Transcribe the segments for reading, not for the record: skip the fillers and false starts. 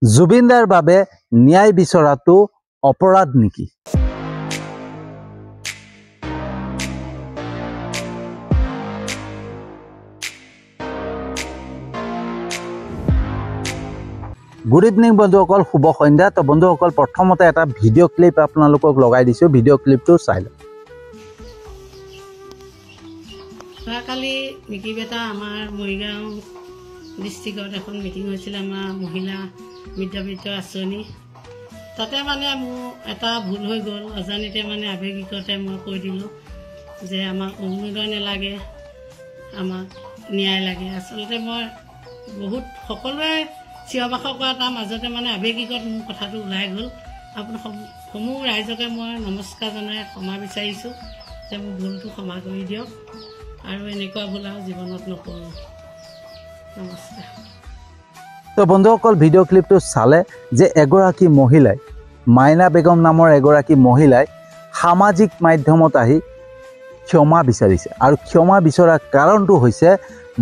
জুবিনদাৰ বাবে ন্যায় বিচৰাটো অপৰাধ নেকি? গুড ইভিনিং বন্ধুসকল, শুভ সন্ধ্যা। তো বন্ধুসকল, প্ৰথমতে এটা ভিডিঅ' ক্লিপ আপোনালোকক লগাই দিছোঁ, ভিডিঅ' ক্লিপটো চাই লওক। যোৱাকালি মিকি বেটা আমাৰ মৰিগাঁও ডিষ্ট্ৰিক্টত এখন মিটিং হৈছিল, আমাৰ মহিলা মিত্ৰবৃত্ত আঁচনি। তাতে মানে মোৰ এটা ভুল হৈ গ'ল, অজানিতে মানে আৱেগিকতে মই কৈ দিলোঁ যে আমাক অৰুণোদয় নালাগে, আমাক ন্যায় লাগে। আচলতে মই বহুত সকলোৱে চিঞৰ বাখৰ কৰা তাৰ মাজতে মানে আৱেগিকত মোৰ কথাটো ওলাই গ'ল। আপোনাৰ সমূহ ৰাইজকে মই নমস্কাৰ জনাই ক্ষমা বিচাৰিছোঁ যে মোৰ ভুলটো ক্ষমা কৰি দিয়ক, আৰু এনেকুৱা ভুল আৰু জীৱনত নকৰোঁ। নমস্কাৰ। তো বন্ধুসকল, ভিডিঅ' ক্লিপটো চালে যে এগৰাকী মহিলাই, মাইনা বেগম নামৰ এগৰাকী মহিলাই সামাজিক মাধ্যমত আহি ক্ষমা বিচাৰিছে, আৰু ক্ষমা বিচৰা কাৰণটো হৈছে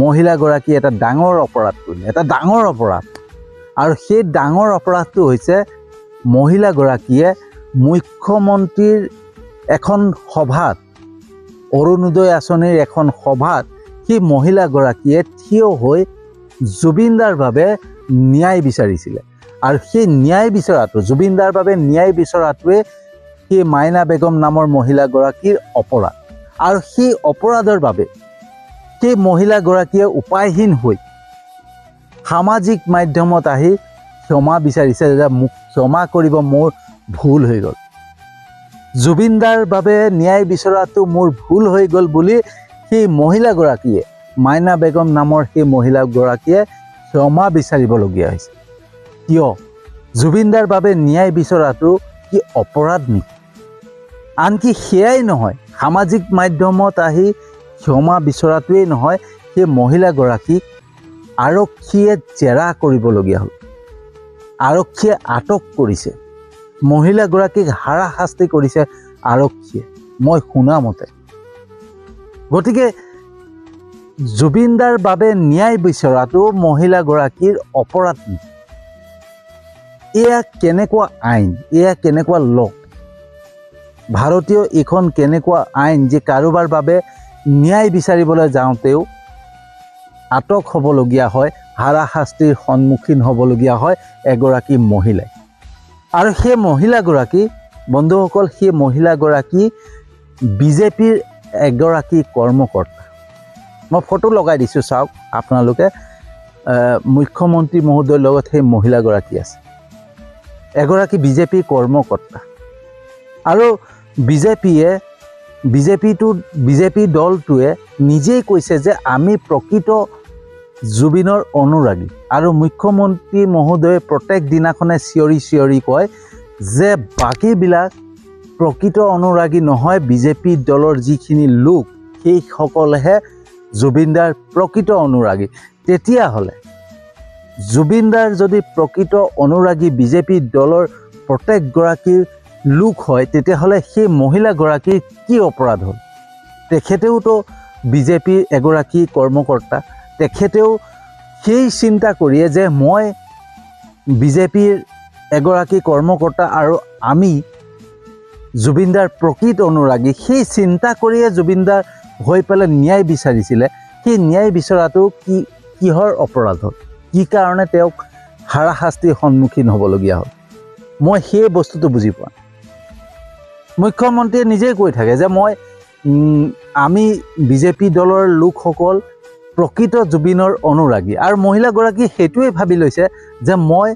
মহিলাগৰাকী এটা ডাঙৰ অপৰাধ কৰিলে, এটা ডাঙৰ অপৰাধ। আৰু সেই ডাঙৰ অপৰাধটো হৈছে মহিলাগৰাকীয়ে মুখ্যমন্ত্ৰীৰ এখন সভাত, অৰুণোদয় আঁচনিৰ এখন সভাত সেই মহিলাগৰাকীয়ে থিয় হৈ জুবিনদাৰ বাবে ন্যায় বিচাৰিছিলে। আৰু সেই ন্যায় বিচৰাটো, জুবিনদাৰ বাবে ন্যায় বিচৰাটোৱে সেই মাইনা বেগম নামৰ মহিলাগৰাকীৰ অপৰাধ। আৰু সেই অপৰাধৰ বাবে সেই মহিলাগৰাকীয়ে উপায়হীন হৈ সামাজিক মাধ্যমত আহি ক্ষমা বিচাৰিছে যে মোক ক্ষমা কৰিব, মোৰ ভুল হৈ গ'ল, জুবিনদাৰ বাবে ন্যায় বিচৰাটো মোৰ ভুল হৈ গ'ল বুলি সেই মহিলাগৰাকীয়ে, মাইনা বেগম নামৰ সেই মহিলাগৰাকীয়ে ক্ষমা বিচাৰিবলগীয়া হৈছে। কিয়? জুবিনদাৰ বাবে ন্যায় বিচৰাটো কি অপৰাধ নেকি? আনকি সেয়াই নহয়, সামাজিক মাধ্যমত আহি ক্ষমা বিচৰাটোৱেই নহয়, সেই মহিলাগৰাকীক আৰক্ষীয়ে জেৰা কৰিবলগীয়া হ'ল, আৰক্ষীয়ে আটক কৰিছে, মহিলাগৰাকীক হাৰাশাস্তি কৰিছে আৰক্ষীয়ে, মই শুনামতে। গতিকে জুবিনদাৰ বাবে ন্যায় বিচৰাটো মহিলাগৰাকীৰ অপৰাধ নেকি? এয়া কেনেকুৱা আইন, এয়া কেনেকুৱা ল? ভাৰতীয় এইখন কেনেকুৱা আইন যে কাৰোবাৰ বাবে ন্যায় বিচাৰিবলৈ যাওঁতেও আটক হ'বলগীয়া হয়, হাৰাশাস্তিৰ সন্মুখীন হ'বলগীয়া হয় এগৰাকী মহিলাই। আৰু সেই মহিলাগৰাকী, বন্ধুসকল, সেই মহিলাগৰাকী বিজেপিৰ এগৰাকী কৰ্মকৰ্তা। মই ফটো লগাই দিছোঁ, চাওক আপোনালোকে। মুখ্যমন্ত্ৰী মহোদয়ৰ লগত সেই মহিলাগৰাকী আছে, এগৰাকী বিজেপিৰ কৰ্মকৰ্তা। আৰু বিজেপি দলটোৱে নিজেই কৈছে যে আমি প্ৰকৃত জুবিনৰ অনুৰাগী। আৰু মুখ্যমন্ত্ৰী মহোদয়ে প্ৰত্যেক দিনাখনে চিঞৰি চিঞৰি কয় যে বাকীবিলাক প্ৰকৃত অনুৰাগী নহয়, বিজেপি দলৰ যিখিনি লোক সেইসকলেহে জুবিনদাৰ প্ৰকৃত অনুৰাগী। তেতিয়াহ'লে জুবিনদাৰ যদি প্ৰকৃত অনুৰাগী বিজেপি দলৰ প্ৰত্যেকগৰাকী লোক হয়, তেতিয়াহ'লে সেই মহিলাগৰাকীৰ কি অপৰাধ হ'ল? তেখেতেওতো বিজেপিৰ এগৰাকী কৰ্মকৰ্তা, তেখেতেও সেই চিন্তা কৰিয়ে যে মই বিজেপিৰ এগৰাকী কৰ্মকৰ্তা আৰু আমি জুবিনদাৰ প্ৰকৃত অনুৰাগী, সেই চিন্তা কৰিয়ে জুবিনদাৰ হৈ পেলাই ন্যায় বিচাৰিছিলে। সেই ন্যায় বিচৰাটো কিহৰ অপৰাধ হ'ল? কি কাৰণে তেওঁক হাৰাশাস্তিৰ সন্মুখীন হ'বলগীয়া হ'ল? মই সেই বস্তুটো বুজি পোৱা নাই। মুখ্যমন্ত্ৰীয়ে নিজেই কৈ থাকে যে আমি বিজেপি দলৰ লোকসকল প্ৰকৃত জুবিনৰ অনুৰাগী, আৰু মহিলাগৰাকী সেইটোৱে ভাবি লৈছে যে মই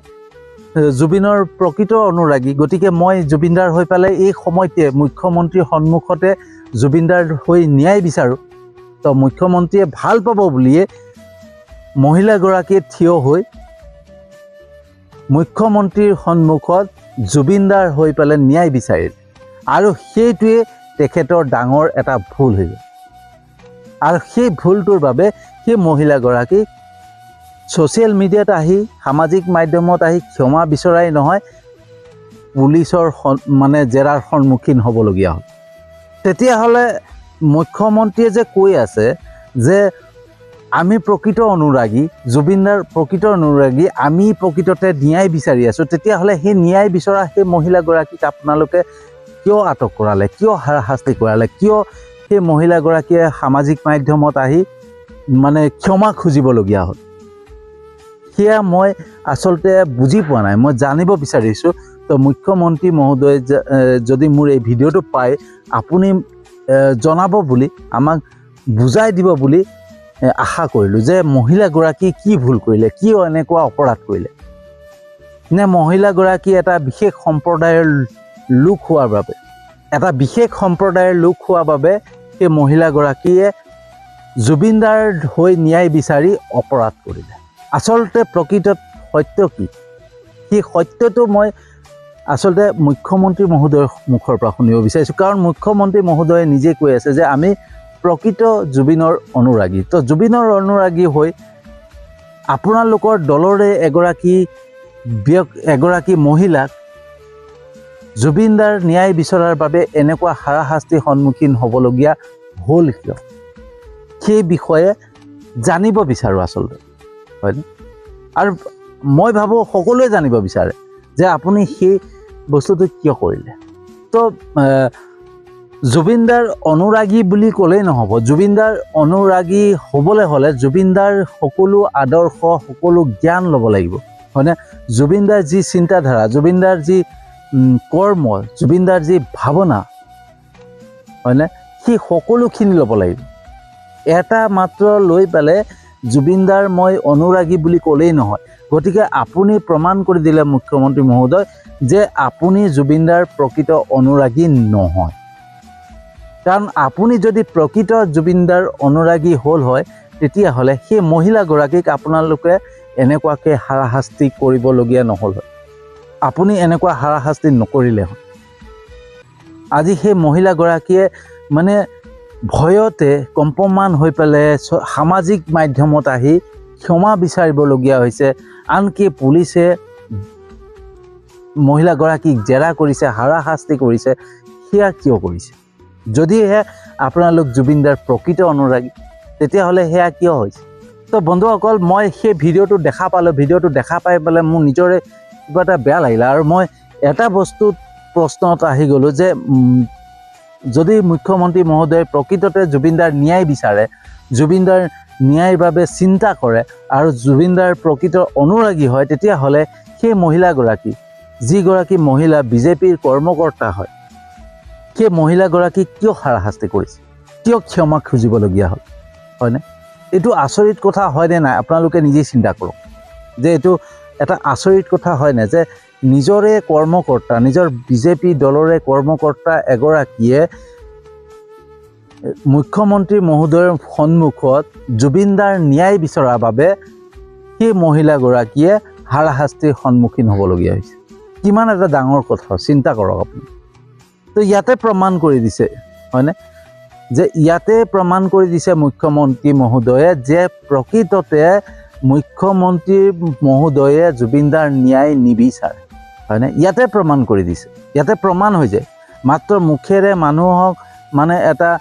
জুবিনৰ প্ৰকৃত অনুৰাগী, গতিকে মই জুবিনদাৰ হৈ পেলাই এই সময়তে মুখ্যমন্ত্ৰীৰ সন্মুখতে জুবিনদাৰ হৈ ন্যায় বিচাৰোঁ। তো মুখ্যমন্ত্ৰীয়ে ভাল পাব বুলিয়ে মহিলাগৰাকীয়ে থিয় হৈ মুখ্যমন্ত্ৰীৰ সন্মুখত জুবিনদাৰ হৈ পেলাই ন্যায় বিচাৰিলে, আৰু সেইটোৱে তেখেতৰ ডাঙৰ এটা ভুল হৈ গ'ল। আৰু সেই ভুলটোৰ বাবে সেই মহিলাগৰাকীক ছ'চিয়েল মিডিয়াত আহি, সামাজিক মাধ্যমত আহি ক্ষমা বিচৰাই নহয়, পুলিচৰ জেৰাৰ সন্মুখীন হ'বলগীয়া হ'ল। তেতিয়াহ'লে মুখ্যমন্ত্ৰীয়ে যে কৈ আছে যে আমি প্ৰকৃত অনুৰাগী, জুবিনদাৰ প্ৰকৃত অনুৰাগী, আমি প্ৰকৃততে ন্যায় বিচাৰি আছোঁ, তেতিয়াহ'লে সেই ন্যায় বিচৰা সেই মহিলাগৰাকীক আপোনালোকে কিয় আটক কৰালে, কিয় হাৰাশাস্তি কৰালে, কিয় সেই মহিলাগৰাকীয়ে সামাজিক মাধ্যমত আহি মানে ক্ষমা খুজিবলগীয়া হ'ল? সেয়া মই আচলতে বুজি পোৱা নাই, মই জানিব বিচাৰিছোঁ। তো মুখ্যমন্ত্ৰী মহোদয় যদি মোৰ এই ভিডিঅ'টো পায়, আপুনি জনাব বুলি, আমাক বুজাই দিব বুলি আশা কৰিলোঁ যে মহিলাগৰাকী কি ভুল কৰিলে, কিয় এনেকুৱা অপৰাধ কৰিলে, নে মহিলাগৰাকী এটা বিশেষ সম্প্ৰদায়ৰ লোক হোৱাৰ বাবে, এটা বিশেষ সম্প্ৰদায়ৰ লোক হোৱাৰ বাবে সেই মহিলাগৰাকীয়ে জুবিনদাৰ হৈ ন্যায় বিচাৰি অপৰাধ কৰিলে। আচলতে প্ৰকৃতত সত্য কি, সেই সত্যটো মই আচলতে মুখ্যমন্ত্ৰী মহোদয়ৰ মুখৰ পৰা শুনিব বিচাৰিছোঁ। কাৰণ মুখ্যমন্ত্ৰী মহোদয়ে নিজে কৈ আছে যে আমি প্ৰকৃত জুবিনৰ অনুৰাগী। তো জুবিনৰ অনুৰাগী হৈ আপোনালোকৰ দলৰে এগৰাকী মহিলাক জুবিনদাৰ ন্যায় বিচৰাৰ বাবে এনেকুৱা হাৰাশাস্তিৰ সন্মুখীন হ'বলগীয়া হ'ল কিয়, সেই বিষয়ে জানিব বিচাৰোঁ আচলতে, হয়নে? আৰু মই ভাবোঁ সকলোৱে জানিব বিচাৰে যে আপুনি সেই বস্তুটো কিয় কৰিলে। তো জুবিনদাৰ অনুৰাগী বুলি ক'লেই নহ'ব, জুবিনদাৰ অনুৰাগী হ'বলৈ হ'লে জুবিনদাৰ সকলো আদৰ্শ, সকলো জ্ঞান ল'ব লাগিব, হয়নে? জুবিনদাৰ যি চিন্তাধাৰা, জুবিনদাৰ যি কৰ্ম, জুবিনদাৰ যি ভাৱনা, হয়নে, সেই সকলোখিনি ল'ব লাগিব। এটা মাত্ৰ লৈ পেলাই জুবিনদাৰ মই অনুৰাগী বুলি ক'লেই নহয়। গতিকে আপুনি প্ৰমাণ কৰি দিলে মুখ্যমন্ত্ৰী মহোদয় যে আপুনি জুবিনদাৰ প্ৰকৃত অনুৰাগী নহয়। কাৰণ আপুনি যদি প্ৰকৃত জুবিনদাৰ অনুৰাগী হ'ল হয়, তেতিয়াহ'লে সেই মহিলাগৰাকীক আপোনালোকে এনেকুৱাকৈ হাৰাশাস্তি কৰিবলগীয়া নহ'ল হয়, আপুনি এনেকুৱা হাৰাশাস্তি নকৰিলে হয়। আজি সেই মহিলাগৰাকীয়ে মানে ভয়তে কম্পমান হৈ পেলাই সামাজিক মাধ্যমত আহি ক্ষমা বিচাৰিবলগীয়া হৈছে। আনকি পুলিচে মহিলাগৰাকীক জেৰা কৰিছে, হাৰাশাস্তি কৰিছে। সেয়া কিয় কৰিছে? যদিহে আপোনালোক জুবিনদাৰ প্ৰকৃত অনুৰাগী, তেতিয়াহ'লে সেয়া কিয় হৈছে? তো বন্ধুসকল, মই সেই ভিডিঅ'টো দেখা পালোঁ, ভিডিঅ'টো দেখা পাই পেলাই মোৰ নিজৰে কিবা এটা বেয়া লাগিলে। আৰু মই এটা বস্তুত প্ৰশ্নত আহি গ'লোঁ যে যদি মুখ্যমন্ত্ৰী মহোদয়ে প্ৰকৃততে জুবিনদাৰ ন্যায় বিচাৰে, জুবিনদাৰ ন্যায়ৰ বাবে চিন্তা কৰে আৰু জুবিনদাৰ প্ৰকৃত অনুৰাগী হয়, তেতিয়াহ'লে সেই মহিলাগৰাকী, যিগৰাকী মহিলা বিজেপিৰ কৰ্মকৰ্তা হয়, সেই মহিলাগৰাকীক কিয় হাৰাশাস্তি কৰিছে, কিয় ক্ষমা খুজিবলগীয়া হ'ল, হয়নে? এইটো আচৰিত কথা হয়নে নাই? আপোনালোকে নিজেই চিন্তা কৰক যে এইটো এটা আচৰিত কথা হয়নে যে নিজৰে কৰ্মকৰ্তা, নিজৰ বিজেপি দলৰে কৰ্মকৰ্তা এগৰাকীয়ে মুখ্যমন্ত্ৰী মহোদয়ৰ সন্মুখত জুবিনদাৰ ন্যায় বিচৰাৰ বাবে সেই মহিলাগৰাকীয়ে হাৰাশাস্তিৰ সন্মুখীন হ'বলগীয়া হৈছে। কিমান এটা ডাঙৰ কথা, চিন্তা কৰক আপুনি। তো ইয়াতে প্ৰমাণ কৰি দিছে, হয়নে, যে ইয়াতে প্ৰমাণ কৰি দিছে মুখ্যমন্ত্ৰী মহোদয়ে যে প্ৰকৃততে মুখ্যমন্ত্ৰী মহোদয়ে জুবিনদাৰ ন্যায় নিবিচাৰে, হয়নে? ইয়াতে প্ৰমাণ কৰি দিছে, ইয়াতে প্ৰমাণ হৈ যায়। মাত্ৰ মুখেৰে মানুহক মানে এটা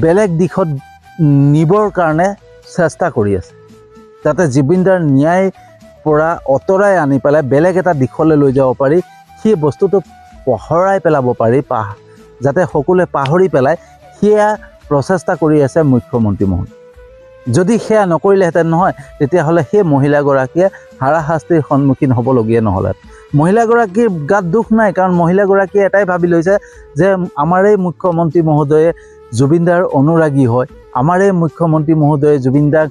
বেলেগ দিশত নিবৰ কাৰণে চেষ্টা কৰি আছে, যাতে জুবিনদাৰ ন্যায় পৰা অঁতৰাই আনি পেলাই বেলেগ এটা দিশলৈ লৈ যাব পাৰি, সেই বস্তুটো পহৰাই পেলাব পাৰি, যাতে সকলোৱে পাহৰি পেলাই, সেয়া প্ৰচেষ্টা কৰি আছে মুখ্যমন্ত্ৰী মহোদয়। যদি সেয়া নকৰিলেহেঁতেন নহয়, তেতিয়াহ'লে সেই মহিলাগৰাকীয়ে হাৰাশাস্তিৰ সন্মুখীন হ'বলগীয়া নহ'লহেঁতেন। মহিলাগৰাকীৰ গাত দুখ নাই, কাৰণ মহিলাগৰাকীয়ে এটাই ভাবি লৈছে যে আমাৰেই মুখ্যমন্ত্ৰী মহোদয়ে জুবিনদাৰ অনুৰাগী হয়, আমাৰেই মুখ্যমন্ত্ৰী মহোদয়ে জুবিনদাৰ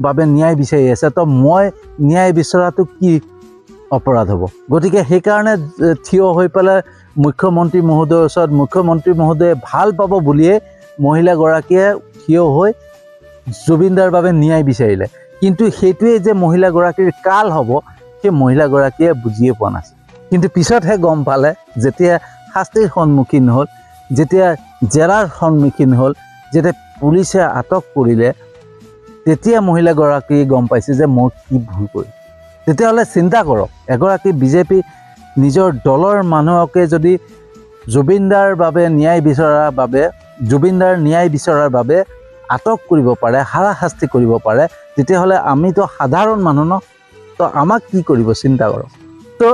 বাবে ন্যায় বিচাৰি আছে, তো মই ন্যায় বিচৰাটো কি অপৰাধ হ'ব? গতিকে সেইকাৰণে থিয় হৈ পেলাই মুখ্যমন্ত্ৰী মহোদয়ৰ ওচৰত, মুখ্যমন্ত্ৰী মহোদয়ে ভাল পাব বুলিয়ে মহিলাগৰাকীয়ে থিয় হৈ জুবিনদাৰ বাবে ন্যায় বিচাৰিলে। কিন্তু সেইটোৱে যে মহিলাগৰাকীৰ কাল হ'ব, সেই মহিলাগৰাকীয়ে বুজিয়ে পোৱা নাছিল। কিন্তু পিছতহে গম পালে, যেতিয়া শাস্তিৰ সন্মুখীন হ'ল, যেতিয়া জেৰাৰ সন্মুখীন হ'ল, যেতিয়া পুলিচে আটক কৰিলে, তেতিয়া মহিলাগৰাকী গম পাইছে যে মই কি ভুল কৰিলোঁ। তেতিয়াহ'লে চিন্তা কৰক, এগৰাকী বিজেপি নিজৰ দলৰ মানুহকে যদি জুবিনদাৰ বাবে ন্যায় বিচৰাৰ বাবে, জুবিনদাৰ ন্যায় বিচৰাৰ বাবে আটক কৰিব পাৰে, হাৰাশাস্তি কৰিব পাৰে, তেতিয়াহ'লে আমিতো সাধাৰণ মানুহ ন, তো আমাক কি কৰিব চিন্তা কৰক। তো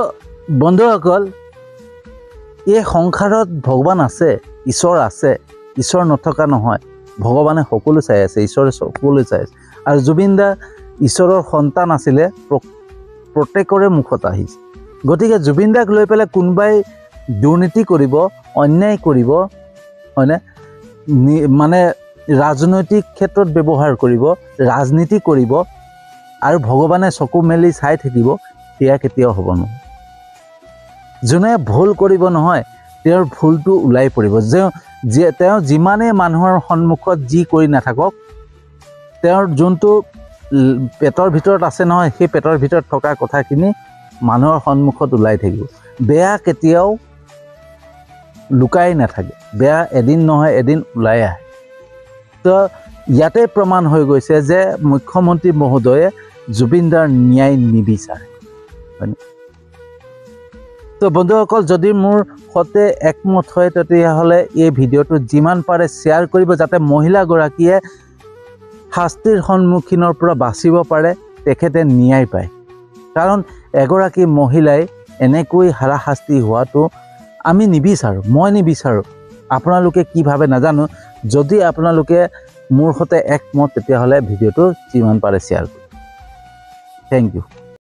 বন্ধুসকল, এই সংসাৰত ভগৱান আছে, ঈশ্বৰ আছে, ঈশ্বৰ নথকা নহয়। ভগৱানে সকলো চাই আছে, ঈশ্বৰে সকলো চাই আছে। আৰু জুবিন দা ঈশ্বৰৰ সন্তান আছিলে, প্ৰত্যেকৰে মুখত আহিছে। গতিকে জুবিন দাক লৈ পেলাই কোনোবাই দুৰ্নীতি কৰিব, অন্যায় কৰিব, হয়নে, মানে ৰাজনৈতিক ক্ষেত্ৰত ব্যৱহাৰ কৰিব, ৰাজনীতি কৰিব, আৰু ভগৱানে চকু মেলি চাই থাকিব, সেয়া কেতিয়াও হ'ব নহয়। যোনে ভুল কৰিব নহয়, তেওঁৰ ভুলটো ওলাই পৰিব। তেওঁ যিমানেই মানুহৰ সন্মুখত যি কৰি নাথাকক, তেওঁৰ যোনটো পেটৰ ভিতৰত আছে নহয়, সেই পেটৰ ভিতৰত থকা কথাখিনি মানুহৰ সন্মুখত ওলাই থাকিব। বেয়া কেতিয়াও লুকাই নাথাকে, বেয়া এদিন নহয় এদিন ওলাই আহে। তো ইয়াতে প্ৰমাণ হৈ গৈছে যে মুখ্যমন্ত্ৰী মহোদয়ে জুবিন দাৰ ন্যায় নিবিচাৰে, হয়নে? তো বন্ধুসকল, যদি মোৰ সৈতে একমত হয়, তেতিয়াহ'লে এই ভিডিঅ'টো যিমান পাৰে শ্বেয়াৰ কৰিব, যাতে মহিলাগৰাকীয়ে শাস্তিৰ সন্মুখীনৰ পৰা বাচিব পাৰে, তেখেতে ন্যায় পায়। কাৰণ এগৰাকী মহিলাই এনেকৈ হাৰাশাস্তি হোৱাটো আমি নিবিচাৰোঁ, মই নিবিচাৰোঁ। আপোনালোকে কি ভাবে নাজানো। যদি আপোনালোকে মোৰ সৈতে একমত, তেতিয়াহ'লে ভিডিঅ'টো যিমান পাৰে শ্বেয়াৰ কৰিব। Thank U.